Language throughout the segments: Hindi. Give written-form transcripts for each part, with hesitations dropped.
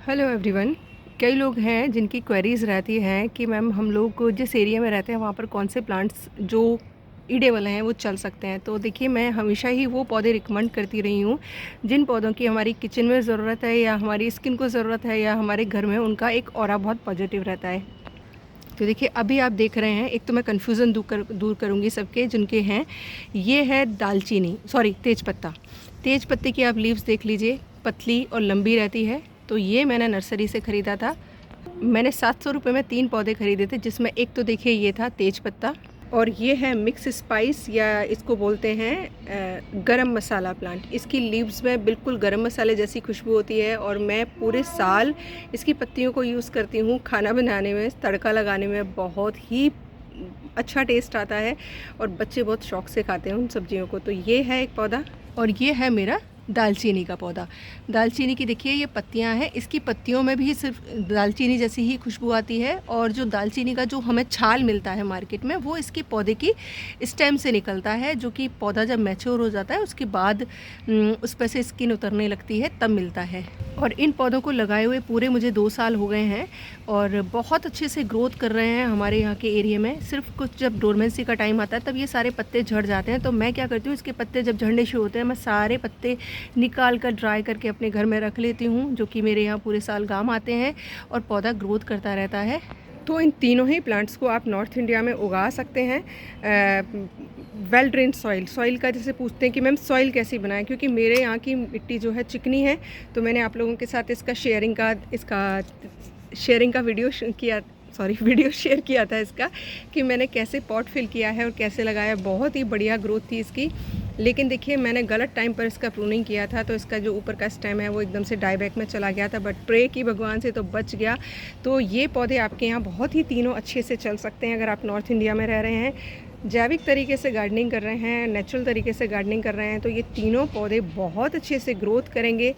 Hello everyone. कई लोग हैं जिनकी क्वेरीज़ रहती हैं कि मैम हम लोग जिस एरिया में रहते हैं वहाँ पर कौन से प्लांट्स जो ईडेबल हैं वो चल सकते हैं। तो देखिए, मैं हमेशा ही वो पौधे रिकमेंड करती रही हूँ जिन पौधों की हमारी किचन में ज़रूरत है या हमारी स्किन को ज़रूरत है या हमारे घर में उनका एक ऑरा बहुत पॉजिटिव रहता है। तो देखिए, अभी आप देख रहे हैं, एक तो मैं कन्फ्यूज़न दूर करूँगी सबके जिनके हैं। ये है दालचीनी, सॉरी तेज़पत्ता। तेज पत्ते की आप लीव्स देख लीजिए, पतली और लंबी रहती है। तो ये मैंने नर्सरी से ख़रीदा था। मैंने 700 रुपये में 3 पौधे ख़रीदे थे, जिसमें एक तो देखिए ये था तेज पत्ता, और ये है मिक्स स्पाइस या इसको बोलते हैं गरम मसाला प्लांट। इसकी लीव्स में बिल्कुल गरम मसाले जैसी खुशबू होती है और मैं पूरे साल इसकी पत्तियों को यूज़ करती हूँ। खाना बनाने में, तड़का लगाने में बहुत ही अच्छा टेस्ट आता है और बच्चे बहुत शौक़ से खाते हैं उन सब्जियों को। तो ये है एक पौधा, और ये है मेरा दालचीनी का पौधा। दालचीनी की देखिए ये पत्तियां हैं, इसकी पत्तियों में भी सिर्फ दालचीनी जैसी ही खुशबू आती है, और जो दालचीनी का जो हमें छाल मिलता है मार्केट में वो इसके पौधे की स्टेम से निकलता है, जो कि पौधा जब मैच्योर हो जाता है उसके बाद उस पर से स्किन उतरने लगती है तब मिलता है। और इन पौधों को लगाए हुए पूरे मुझे 2 साल हो गए हैं और बहुत अच्छे से ग्रोथ कर रहे हैं हमारे यहाँ के एरिया में। सिर्फ कुछ जब डोरमेंसी का टाइम आता है तब ये सारे पत्ते झड़ जाते हैं। तो मैं क्या करती हूँ, इसके पत्ते जब झड़ने शुरू होते हैं मैं सारे पत्ते निकाल कर ड्राई करके अपने घर में रख लेती हूँ, जो कि मेरे यहाँ पूरे साल काम आते हैं और पौधा ग्रोथ करता रहता है। तो इन तीनों ही प्लांट्स को आप नॉर्थ इंडिया में उगा सकते हैं। वेल ड्रेन सॉइल का जैसे पूछते हैं कि मैम सॉइल कैसी बनाएं, क्योंकि मेरे यहाँ की मिट्टी जो है चिकनी है। तो मैंने आप लोगों के साथ इसका शेयरिंग का वीडियो शेयर किया था इसका, कि मैंने कैसे पॉट फिल किया है और कैसे लगाया। बहुत ही बढ़िया ग्रोथ थी इसकी। लेकिन देखिए, मैंने गलत टाइम पर इसका प्रूनिंग किया था, तो इसका जो ऊपर का स्टेम है वो एकदम से डाईबैक में चला गया था, बट प्रे की भगवान से तो बच गया। तो ये पौधे आपके यहाँ बहुत ही तीनों अच्छे से चल सकते हैं अगर आप नॉर्थ इंडिया में रह रहे हैं, जैविक तरीके से गार्डनिंग कर रहे हैं, नेचुरल तरीके से गार्डनिंग कर रहे हैं। तो ये तीनों पौधे बहुत अच्छे से ग्रोथ करेंगे।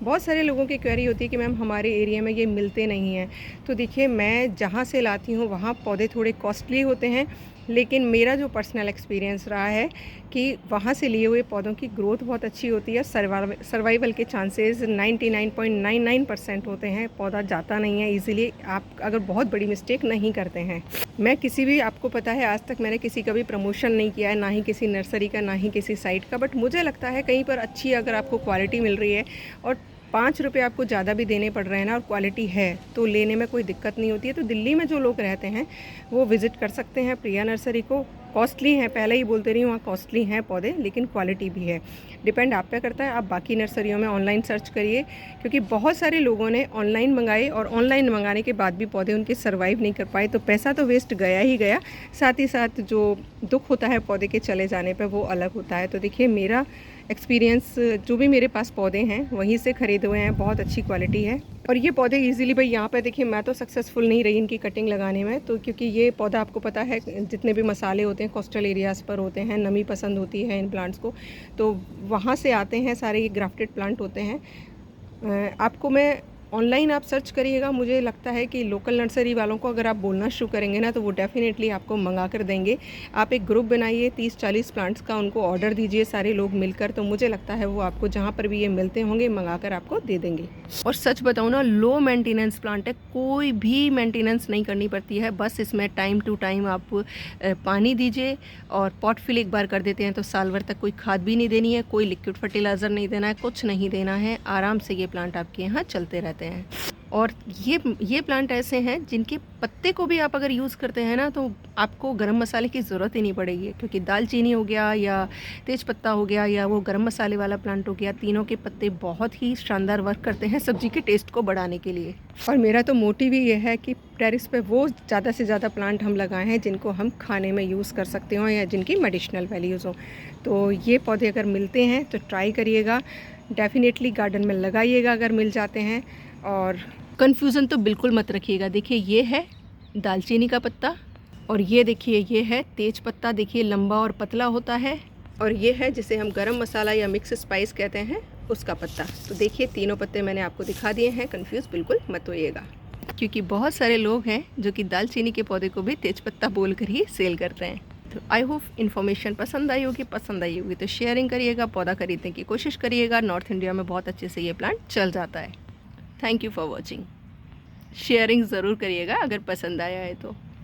बहुत सारे लोगों की क्वेरी होती है कि मैम हमारे एरिया में ये मिलते नहीं हैं। तो देखिए, मैं जहाँ से लाती हूँ वहाँ पौधे थोड़े कॉस्टली होते हैं, लेकिन मेरा जो पर्सनल एक्सपीरियंस रहा है कि वहाँ से लिए हुए पौधों की ग्रोथ बहुत अच्छी होती है। सर्वाइवल के चांसेस 99.99% होते हैं। पौधा जाता नहीं है ईज़िली, आप अगर बहुत बड़ी मिस्टेक नहीं करते हैं। मैं किसी भी, आपको पता है, आज तक मैंने किसी का भी प्रमोशन नहीं किया है, ना ही किसी नर्सरी का, ना ही किसी साइट का। बट मुझे लगता है कहीं पर अच्छी अगर आपको क्वालिटी मिल रही है और 5 रुपये आपको ज़्यादा भी देने पड़ रहे हैं ना, और क्वालिटी है तो लेने में कोई दिक्कत नहीं होती है। तो दिल्ली में जो लोग रहते हैं वो विज़िट कर सकते हैं प्रिया नर्सरी को। कॉस्टली हैं, पहले ही बोलते रही हूँ, वहाँ कॉस्टली हैं पौधे, लेकिन क्वालिटी भी है। डिपेंड आप पे करता है। आप बाकी नर्सरियों में ऑनलाइन सर्च करिए, क्योंकि बहुत सारे लोगों ने ऑनलाइन मंगाए और ऑनलाइन मंगाने के बाद भी पौधे उनके सर्वाइव नहीं कर पाए। तो पैसा तो वेस्ट गया ही गया, साथ ही साथ जो दुख होता है पौधे के चले जाने पर वो अलग होता है। तो देखिए, मेरा एक्सपीरियंस, जो भी मेरे पास पौधे हैं वहीं से ख़रीदे हुए हैं, बहुत अच्छी क्वालिटी है। और ये पौधे इजीली, भाई यहाँ पे देखिए, मैं तो सक्सेसफुल नहीं रही इनकी कटिंग लगाने में, तो क्योंकि ये पौधा आपको पता है जितने भी मसाले होते हैं कोस्टल एरियाज़ पर होते हैं, नमी पसंद होती है इन प्लांट्स को, तो वहाँ से आते हैं सारे। ये ग्राफ्टेड प्लांट होते हैं। आपको मैं ऑनलाइन आप सर्च करिएगा, मुझे लगता है कि लोकल नर्सरी वालों को अगर आप बोलना शुरू करेंगे ना, तो वो डेफ़िनेटली आपको मंगा कर देंगे। आप एक ग्रुप बनाइए 30-40 प्लांट्स का, उनको ऑर्डर दीजिए सारे लोग मिलकर, तो मुझे लगता है वो आपको जहाँ पर भी ये मिलते होंगे मंगा कर आपको दे देंगे। और सच बताऊँ ना, लो मेंटेनेंस प्लांट है, कोई भी मेंटेनेंस नहीं करनी पड़ती है। बस इसमें टाइम टू टाइम आप पानी दीजिए, और पॉट फिल एक बार कर देते हैं तो साल भर तक कोई खाद भी नहीं देनी है, कोई लिक्विड फर्टिलाइज़र नहीं देना है, कुछ नहीं देना है। आराम से ये प्लांट आपके यहाँ चलते रहते हैं। और ये प्लांट ऐसे हैं जिनके पत्ते को भी आप अगर यूज़ करते हैं ना, तो आपको गरम मसाले की ज़रूरत ही नहीं पड़ेगी, क्योंकि दालचीनी हो गया या तेज पत्ता हो गया या वो गरम मसाले वाला प्लांट हो गया, तीनों के पत्ते बहुत ही शानदार वर्क करते हैं सब्जी के टेस्ट को बढ़ाने के लिए। और मेरा तो मोटिव ही ये है कि टेरिस पे वो ज़्यादा से ज़्यादा प्लांट हम लगाए हैं जिनको हम खाने में यूज़ कर सकते हो या जिनकी मेडिसिनल वैल्यूज़ हो। तो ये पौधे अगर मिलते हैं तो ट्राई करिएगा, डेफिनेटली गार्डन में लगाइएगा अगर मिल जाते हैं। और कन्फ्यूज़न तो बिल्कुल मत रखिएगा। देखिए, ये है दालचीनी का पत्ता, और ये देखिए ये है तेज पत्ता। देखिए, लंबा और पतला होता है। और ये है जिसे हम गरम मसाला या मिक्स स्पाइस कहते हैं, उसका पत्ता। तो देखिए, तीनों पत्ते मैंने आपको दिखा दिए हैं। कन्फ्यूज़ बिल्कुल मत होइएगा, क्योंकि बहुत सारे लोग हैं जो कि दालचीनी के पौधे को भी तेज पत्ता बोल कर ही सेल करते हैं। तो आई होप इन्फॉर्मेशन पसंद आई होगी तो शेयरिंग करिएगा, पौधा खरीदने की कोशिश करिएगा। नॉर्थ इंडिया में बहुत अच्छे से ये प्लांट चल जाता है। Thank you for watching. Sharing ज़रूर करिएगा अगर पसंद आया है तो।